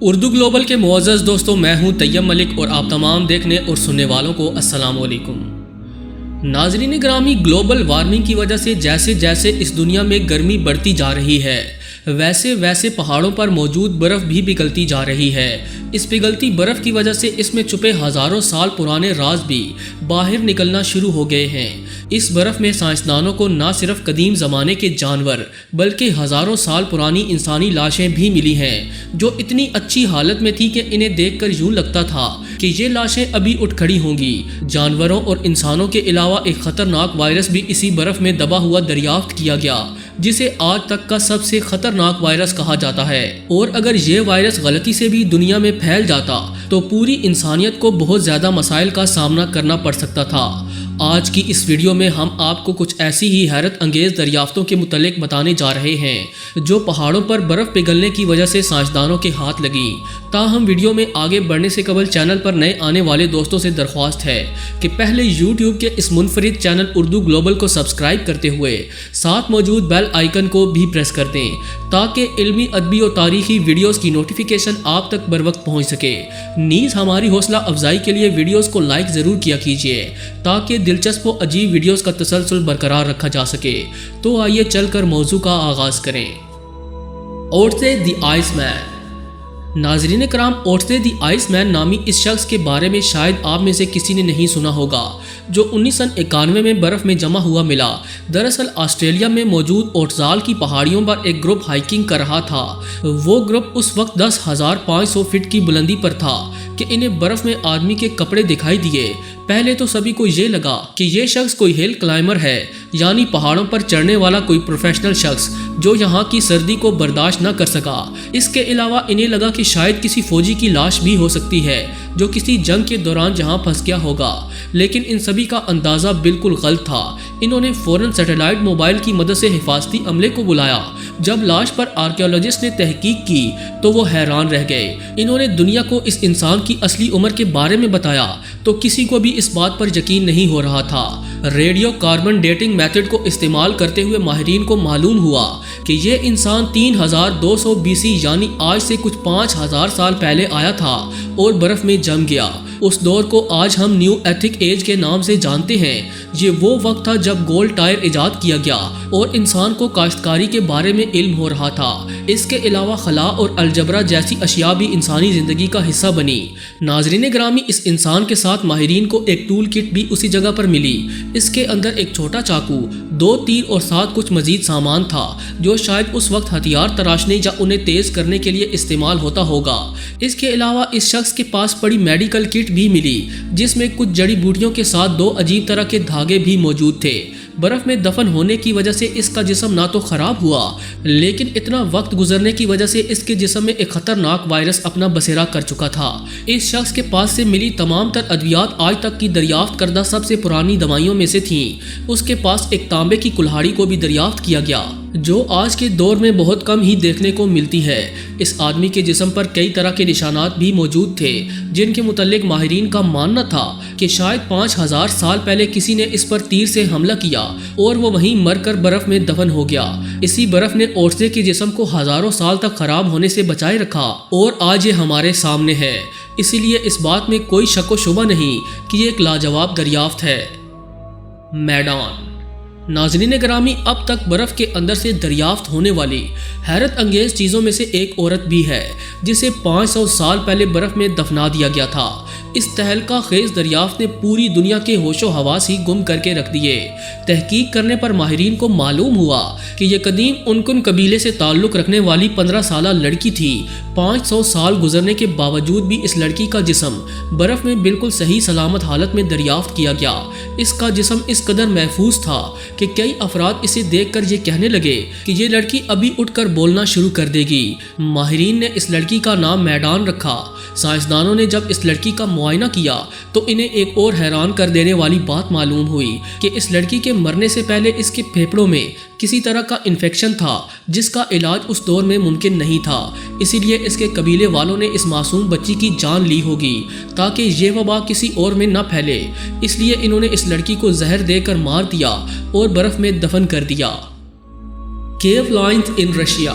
Urdu global کے معزز دوستوں، میں ہوں طیب ملک اور آپ تمام دیکھنے اور سننے والوں کو السلام علیکم۔ ناظرین گرامی، گلوبل وارمنگ کی وجہ سے جیسے جیسے اس دنیا میں گرمی بڑھتی جا رہی ہے، ویسے ویسے پہاڑوں پر موجود برف بھی پگھلتی جا رہی ہے۔ اس پگھلتی برف کی وجہ سے اس میں چھپے ہزاروں سال پرانے راز بھی باہر نکلنا شروع ہو گئے ہیں۔ اس برف میں سائنسدانوں کو نہ صرف قدیم زمانے کے جانور بلکہ ہزاروں سال پرانی انسانی لاشیں بھی ملی ہیں، جو اتنی اچھی حالت میں تھی کہ انہیں دیکھ کر یوں لگتا تھا کہ یہ لاشیں ابھی اٹھ کھڑی ہوں گی۔ جانوروں اور انسانوں کے علاوہ ایک خطرناک وائرس بھی اسی برف میں دبا ہوا دریافت کیا گیا، جسے آج تک کا سب سے خطرناک وائرس کہا جاتا ہے، اور اگر یہ وائرس غلطی سے بھی دنیا میں پھیل جاتا تو پوری انسانیت کو بہت زیادہ مسائل کا سامنا کرنا پڑ سکتا تھا۔ آج کی اس ویڈیو میں ہم آپ کو کچھ ایسی ہی حیرت انگیز دریافتوں کے متعلق بتانے جا رہے ہیں جو پہاڑوں پر برف پگھلنے کی وجہ سے سائنسدانوں کے ہاتھ لگیں۔ تاہم ویڈیو میں آگے بڑھنے سے قبل چینل پر نئے آنے والے دوستوں سے درخواست ہے کہ پہلے یوٹیوب کے اس منفرد چینل اردو گلوبل کو سبسکرائب کرتے ہوئے ساتھ موجود بیل آئیکن کو بھی پریس کر دیں تاکہ علمی، ادبی اور تاریخی ویڈیوز کی نوٹیفیکیشن آپ تک بر وقت پہنچ سکے۔ نیز ہماری حوصلہ افزائی کے لیے ویڈیوز کو لائک ضرور کیا کیجیے تاکہ دلچسپ و عجیب ویڈیوز کا تسلسل برقرار رکھا جا سکے۔ تو آئیے چل کر موضوع کا آغاز کریں۔ اوٹسے دی آئس مین۔ ناظرین کرام، اوٹسے دی آئس مین نامی اس شخص کے بارے میں شاید آپ میں سے کسی نے نہیں سنا ہوگا، جو 1991 میں برف میں جمع ہوا ملا۔ دراصل آسٹریلیا میں موجود اوٹزال کی پہاڑیوں پر ایک گروپ ہائیکنگ کر رہا تھا۔ وہ گروپ اس وقت 10,500 فٹ کی بلندی پر تھا کہ انہیں برف میں آدمی کے کپڑے دکھائی دیے۔ پہلے تو سبھی کو یہ لگا کہ یہ شخص کوئی ہل کلائمر ہے، یعنی پہاڑوں پر چڑھنے والا کوئی پروفیشنل شخص جو یہاں کی سردی کو برداشت نہ کر سکا۔ اس کے علاوہ انہیں لگا کہ شاید کسی فوجی کی لاش بھی ہو سکتی ہے جو کسی جنگ کے دوران جہاں پھنس گیا ہوگا، لیکن ان سبھی کا اندازہ بالکل غلط تھا۔ انہوں نے فوراً سیٹلائٹ موبائل کی مدد سے حفاظتی عملے کو بلایا۔ جب لاش پر آرکیولوجسٹ نے تحقیق کی تو وہ حیران رہ گئے۔ انہوں نے دنیا کو اس انسان کی اصلی عمر کے بارے میں بتایا تو کسی کو بھی اس بات پر یقین نہیں ہو رہا تھا۔ ریڈیو کاربن ڈیٹنگ میتھڈ کو استعمال کرتے ہوئے ماہرین کو معلوم ہوا کہ یہ انسان 3200 BC یعنی آج سے کچھ 5000 سال پہلے آیا تھا اور برف میں جم گیا۔ اس دور کو آج ہم نیو ایتھک ایج کے نام سے جانتے ہیں۔ یہ وہ وقت تھا جب گول ٹائر ایجاد کیا گیا اور انسان کو کاشتکاری کے بارے میں علم ہو رہا تھا۔ اس کے علاوہ خلا اور الجبرا جیسی اشیاء بھی انسانی زندگی کا حصہ بنی۔ ناظرین گرامی، اس انسان کے ساتھ ماہرین کو ایک ٹول کٹ بھی اسی جگہ پر ملی۔ اس کے اندر ایک چھوٹا چاقو، 2 تیر اور ساتھ کچھ مزید سامان تھا جو شاید اس وقت ہتھیار تراشنے یا انہیں تیز کرنے کے لیے استعمال ہوتا ہوگا۔ اس کے علاوہ اس شخص کے پاس پڑی میڈیکل کٹ بھی ملی جس میں کچھ جڑی بوٹیوں کے ساتھ 2 عجیب طرح کے دھاگے بھی موجود تھے۔ برف میں دفن ہونے کی وجہ سے اس کا جسم نہ تو خراب ہوا، لیکن اتنا وقت گزرنے کی وجہ سے اس کے جسم میں ایک خطرناک وائرس اپنا بسیرا کر چکا تھا۔ اس شخص کے پاس سے ملی تمام تر ادویات آج تک کی دریافت کردہ سب سے پرانی دوائیوں میں سے تھیں۔ اس کے پاس ایک تانبے کی کلہاڑی کو بھی دریافت کیا گیا جو آج کے دور میں بہت کم ہی دیکھنے کو ملتی ہے۔ اس آدمی کے جسم پر کئی طرح کے نشانات بھی موجود تھے جن کے متعلق ماہرین کا ماننا تھا کہ شاید 5000 سال پہلے کسی نے اس پر تیر سے حملہ کیا اور وہ وہیں مر کر برف میں دفن ہو گیا۔ اسی برف نے اوٹسے کے جسم کو ہزاروں سال تک خراب ہونے سے بچائے رکھا اور آج یہ ہمارے سامنے ہے۔ اسی لیے اس بات میں کوئی شک و شبہ نہیں کہ یہ ایک لاجواب دریافت ہے۔ میڈان۔ ناظرین گرامی، اب تک برف کے اندر سے دریافت ہونے والی حیرت انگیز چیزوں میں سے ایک عورت بھی ہے جسے 500 سال پہلے برف میں دفنا دیا گیا تھا۔ اس تہلکہ خیز دریافت نے پوری دنیا کے ہوش و حواس ہی گم کر کے رکھ دیے۔ تحقیق کرنے پر ماہرین کو معلوم ہوا کہ یہ قدیم انکن قبیلے سے تعلق رکھنے والی 15 سالہ لڑکی تھی۔ 500 سال گزرنے کے باوجود بھی اس لڑکی کا جسم برف میں بالکل صحیح سلامت حالت میں دریافت کیا گیا۔ اس کا جسم اس قدر محفوظ تھا کہ کئی افراد اسے دیکھ کر یہ کہنے لگے کہ یہ لڑکی ابھی اٹھ کر بولنا شروع کر دے گی۔ ماہرین نے اس لڑکی کا نام میڈان رکھا۔ سائنسدانوں نے جب اس لڑکی کا معائنہ کیا تو انہیں ایک اور حیران کر دینے والی بات معلوم ہوئی کہ اس لڑکی کے مرنے سے پہلے اس کے پھیپھڑوں میں کسی طرح کا انفیکشن تھا جس کا علاج اس دور میں ممکن نہیں تھا۔ اسی لیے اس کے قبیلے والوں نے اس معصوم بچی کی جان لی ہوگی تاکہ یہ وبا کسی اور میں نہ پھیلے۔ اس لیے انہوں نے اس لڑکی کو زہر دے کر مار دیا اور برف میں دفن کر دیا۔ کیو لائنز ان رشیا۔